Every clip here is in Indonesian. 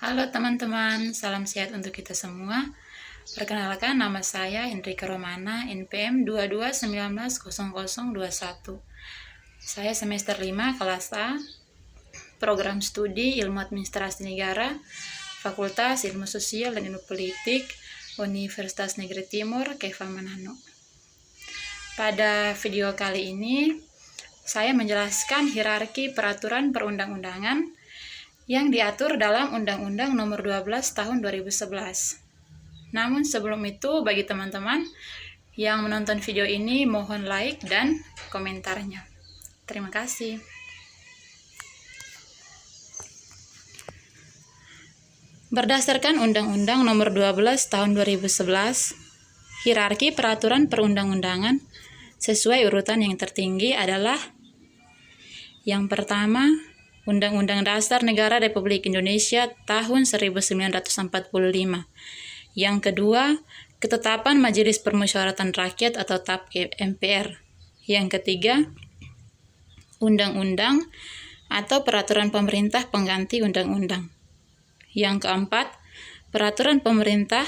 Halo teman-teman, salam sehat untuk kita semua. Perkenalkan, nama saya Hendrika Romana, NPM 22190021. Saya semester 5 kelas A, program studi Ilmu Administrasi Negara, Fakultas Ilmu Sosial dan Ilmu Politik, Universitas Negeri Timur, Keva Manado. Pada video kali ini, saya menjelaskan hierarki peraturan perundang-undangan yang diatur dalam Undang-Undang Nomor 12 Tahun 2011. Namun sebelum itu, bagi teman-teman yang menonton video ini, mohon like dan komentarnya. Terima kasih. Berdasarkan Undang-Undang Nomor 12 Tahun 2011, hierarki peraturan perundang-undangan sesuai urutan yang tertinggi adalah: yang pertama, Undang-Undang Dasar Negara Republik Indonesia tahun 1945. Yang kedua, Ketetapan Majelis Permusyawaratan Rakyat atau TAP MPR. Yang ketiga, Undang-Undang atau Peraturan Pemerintah Pengganti Undang-Undang. Yang keempat, Peraturan Pemerintah.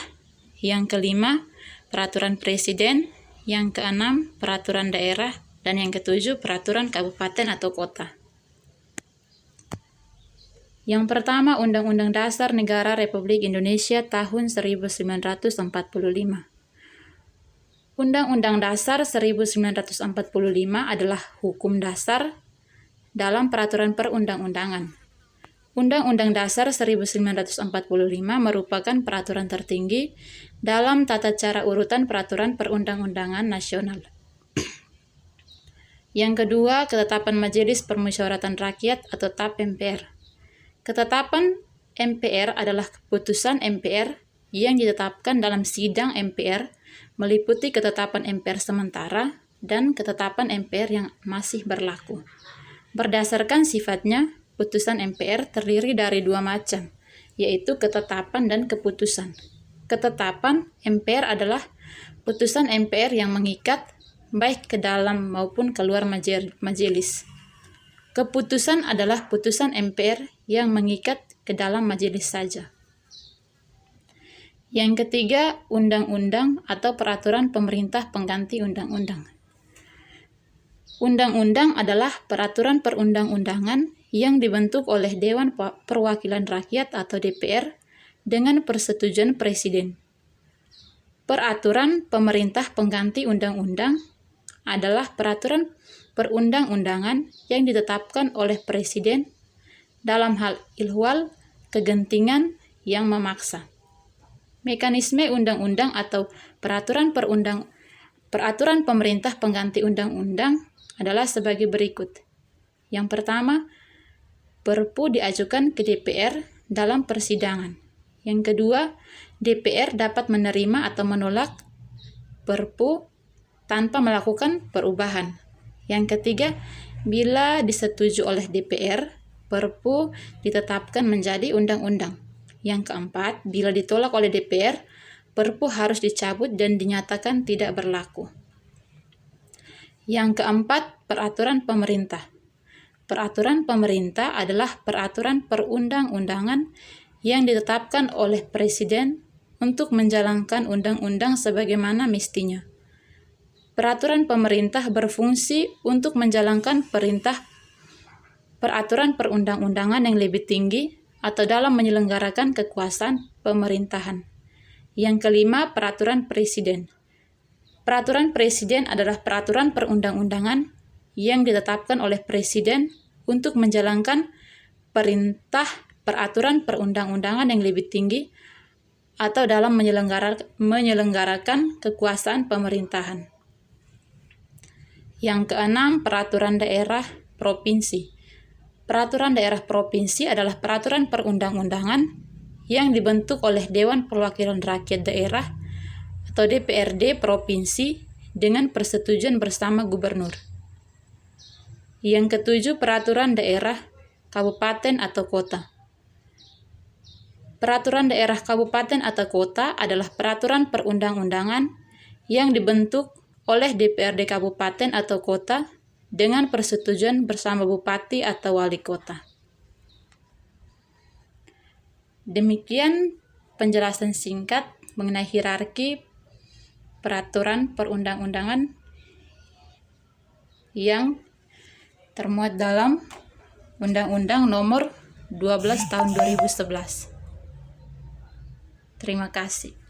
Yang kelima, Peraturan Presiden. Yang keenam, Peraturan Daerah. Dan yang ketujuh, Peraturan Kabupaten atau Kota. Yang pertama, Undang-Undang Dasar Negara Republik Indonesia tahun 1945. Undang-Undang Dasar 1945 adalah hukum dasar dalam peraturan perundang-undangan. Undang-Undang Dasar 1945 merupakan peraturan tertinggi dalam tata cara urutan peraturan perundang-undangan nasional. Yang kedua, Ketetapan Majelis Permusyawaratan Rakyat atau TAP MPR. Ketetapan MPR adalah keputusan MPR yang ditetapkan dalam sidang MPR, meliputi ketetapan MPR sementara dan ketetapan MPR yang masih berlaku. Berdasarkan sifatnya, putusan MPR terdiri dari dua macam, yaitu ketetapan dan keputusan. Ketetapan MPR adalah putusan MPR yang mengikat baik ke dalam maupun keluar majelis. Keputusan adalah putusan MPR yang mengikat ke dalam majelis saja. Yang ketiga, undang-undang atau peraturan pemerintah pengganti undang-undang. Undang-undang adalah peraturan perundang-undangan yang dibentuk oleh Dewan Perwakilan Rakyat atau DPR dengan persetujuan Presiden. Peraturan pemerintah pengganti undang-undang adalah peraturan perundang-undangan yang ditetapkan oleh Presiden dalam hal ihwal kegentingan yang memaksa. Mekanisme undang-undang atau peraturan pemerintah pengganti undang-undang adalah sebagai berikut. Yang pertama, Perpu diajukan ke DPR dalam persidangan. Yang kedua, DPR dapat menerima atau menolak Perpu tanpa melakukan perubahan. Yang ketiga, bila disetujui oleh DPR, Perpu ditetapkan menjadi undang-undang. Yang keempat, bila ditolak oleh DPR, Perpu harus dicabut dan dinyatakan tidak berlaku. Yang keempat, peraturan pemerintah. Peraturan pemerintah adalah peraturan perundang-undangan yang ditetapkan oleh Presiden untuk menjalankan undang-undang sebagaimana mestinya. Peraturan pemerintah berfungsi untuk menjalankan peraturan perundang-undangan yang lebih tinggi atau dalam menyelenggarakan kekuasaan pemerintahan. Yang kelima, peraturan presiden. Peraturan presiden adalah peraturan perundang-undangan yang ditetapkan oleh Presiden untuk menjalankan peraturan perundang-undangan yang lebih tinggi atau dalam menyelenggarakan kekuasaan pemerintahan. Yang keenam, peraturan daerah provinsi. Peraturan daerah provinsi adalah peraturan perundang-undangan yang dibentuk oleh Dewan Perwakilan Rakyat Daerah atau DPRD provinsi dengan persetujuan bersama gubernur. Yang ketujuh, peraturan daerah kabupaten atau kota. Peraturan daerah kabupaten atau kota adalah peraturan perundang-undangan yang dibentuk oleh DPRD kabupaten atau kota dengan persetujuan bersama bupati atau wali kota. Demikian penjelasan singkat mengenai hierarki peraturan perundang-undangan yang termuat dalam Undang-Undang Nomor 12 Tahun 2011. Terima kasih.